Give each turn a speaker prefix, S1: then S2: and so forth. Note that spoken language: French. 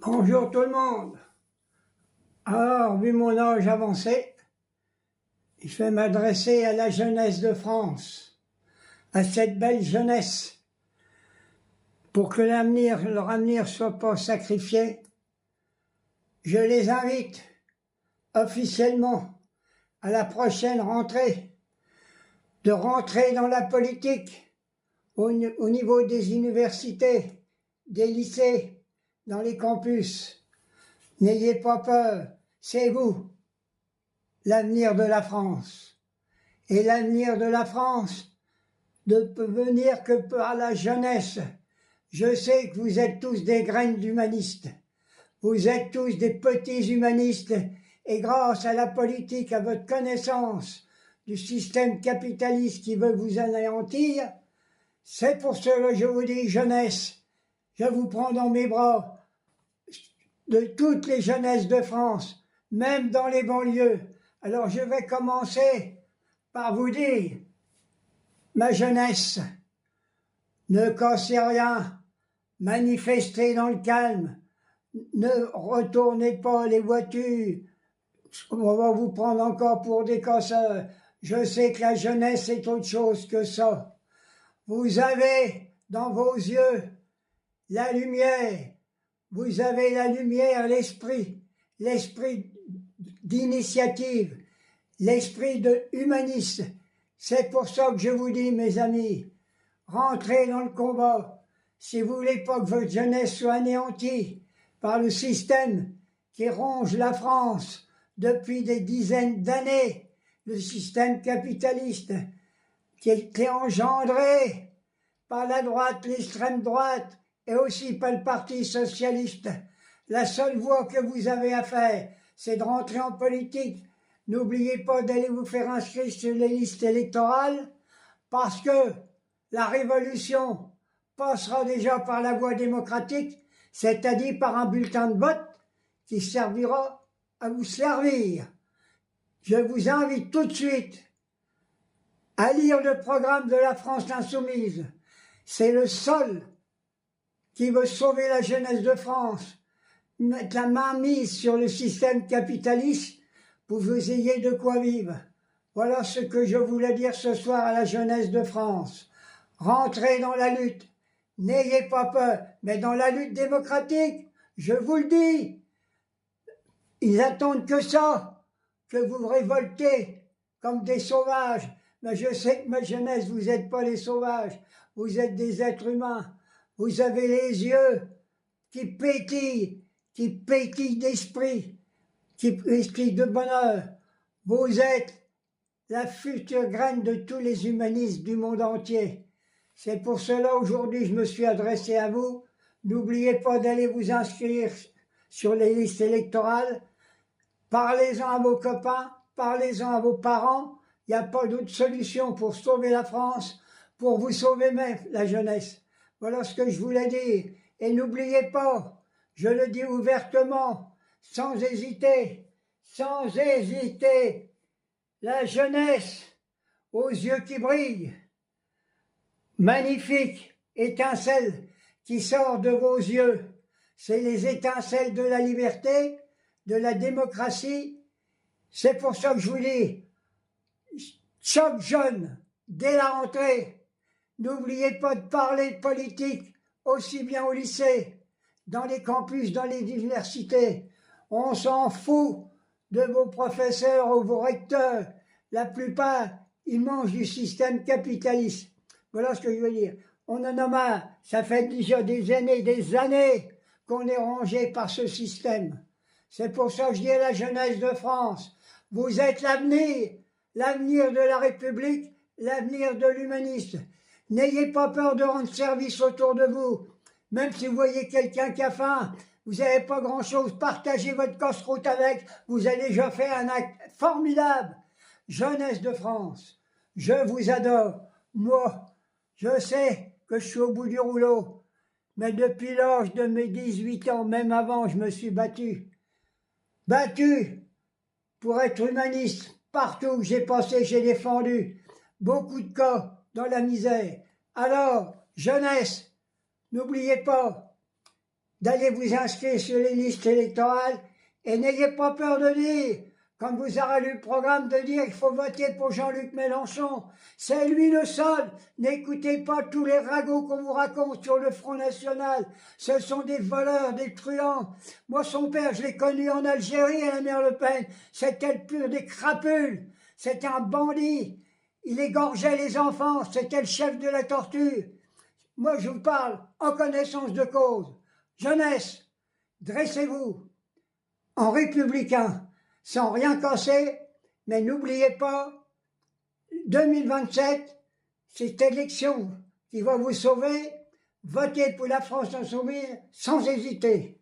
S1: Bonjour tout le monde. Alors, vu mon âge avancé, je vais m'adresser à la jeunesse de France, à cette belle jeunesse, pour que leur avenir soit pas sacrifié. Je les invite officiellement à la prochaine rentrée de rentrer dans la politique au niveau des universités, des lycées, dans les campus. N'ayez pas peur, c'est vous l'avenir de la France. Et l'avenir de la France ne peut venir que par la jeunesse. Je sais que vous êtes tous des graines d'humanistes. Vous êtes tous des petits humanistes et grâce à la politique, à votre connaissance du système capitaliste qui veut vous anéantir, c'est pour cela que je vous dis jeunesse, je vous prends dans mes bras de toutes les jeunesses de France, même dans les banlieues. Alors je vais commencer par vous dire, ma jeunesse, ne cassez rien, manifestez dans le calme, ne retournez pas les voitures, on va vous prendre encore pour des casseurs. Je sais que la jeunesse est autre chose que ça. Vous avez dans vos yeux la lumière, vous avez la lumière, l'esprit d'initiative, l'esprit de humaniste. C'est pour ça que je vous dis, mes amis, rentrez dans le combat. Si vous voulez pas que votre jeunesse soit anéantie par le système qui ronge la France depuis des dizaines d'années, le système capitaliste qui a été engendré par la droite, l'extrême droite et aussi par le Parti socialiste. La seule voie que vous avez à faire, c'est de rentrer en politique. N'oubliez pas d'aller vous faire inscrire sur les listes électorales parce que la révolution passera déjà par la voie démocratique, c'est-à-dire par un bulletin de vote qui servira à vous servir. Je vous invite tout de suite à lire le programme de la France insoumise. C'est le seul qui veut sauver la jeunesse de France, mettre la main mise sur le système capitaliste pour que vous ayez de quoi vivre. Voilà ce que je voulais dire ce soir à la jeunesse de France. Rentrez dans la lutte. N'ayez pas peur, mais dans la lutte démocratique, je vous le dis, ils attendent que ça, que vous vous révoltez comme des sauvages. Mais je sais que ma jeunesse, vous n'êtes pas les sauvages, vous êtes des êtres humains. Vous avez les yeux qui pétillent d'esprit, esprit de bonheur. Vous êtes la future graine de tous les humanistes du monde entier. C'est pour cela aujourd'hui je me suis adressé à vous. N'oubliez pas d'aller vous inscrire sur les listes électorales. Parlez-en à vos copains, parlez-en à vos parents. Il n'y a pas d'autre solution pour sauver la France, pour vous sauver même la jeunesse. Voilà ce que je voulais dire. Et n'oubliez pas, je le dis ouvertement, sans hésiter, la jeunesse aux yeux qui brillent, magnifique étincelle qui sort de vos yeux, c'est les étincelles de la liberté, de la démocratie. C'est pour ça que je vous dis, chaque jeune, dès la rentrée, n'oubliez pas de parler de politique, aussi bien au lycée, dans les campus, dans les universités. On s'en fout de vos professeurs ou vos recteurs. La plupart, ils mangent du système capitaliste. Voilà ce que je veux dire. On en a marre. Ça fait déjà des années qu'on est rongé par ce système. C'est pour ça que je dis à la jeunesse de France, vous êtes l'avenir de la République, l'avenir de l'humanisme. N'ayez pas peur de rendre service autour de vous. Même si vous voyez quelqu'un qui a faim, vous n'avez pas grand-chose, partagez votre casse-croûte avec, vous avez déjà fait un acte formidable. Jeunesse de France, je vous adore. Moi, je sais que je suis au bout du rouleau, mais depuis l'âge de mes 18 ans, même avant, je me suis battu. Battu pour être humaniste. Partout où j'ai passé, j'ai défendu beaucoup de cas dans la misère. Alors, jeunesse, n'oubliez pas, d'aller vous inscrire sur les listes électorales et n'ayez pas peur de dire, quand vous aurez lu le programme, de dire qu'il faut voter pour Jean-Luc Mélenchon. C'est lui le seul. N'écoutez pas tous les ragots qu'on vous raconte sur le Front National. Ce sont des voleurs, des truands. Moi, son père, je l'ai connu en Algérie, la mère Le Pen. C'était le pur des crapules. C'était un bandit. Il égorgeait les enfants. C'était le chef de la torture. Moi, je vous parle en connaissance de cause. Jeunesse, dressez-vous en républicain, sans rien casser, mais n'oubliez pas, 2027, c'est cette élection qui va vous sauver. Votez pour la France insoumise sans hésiter.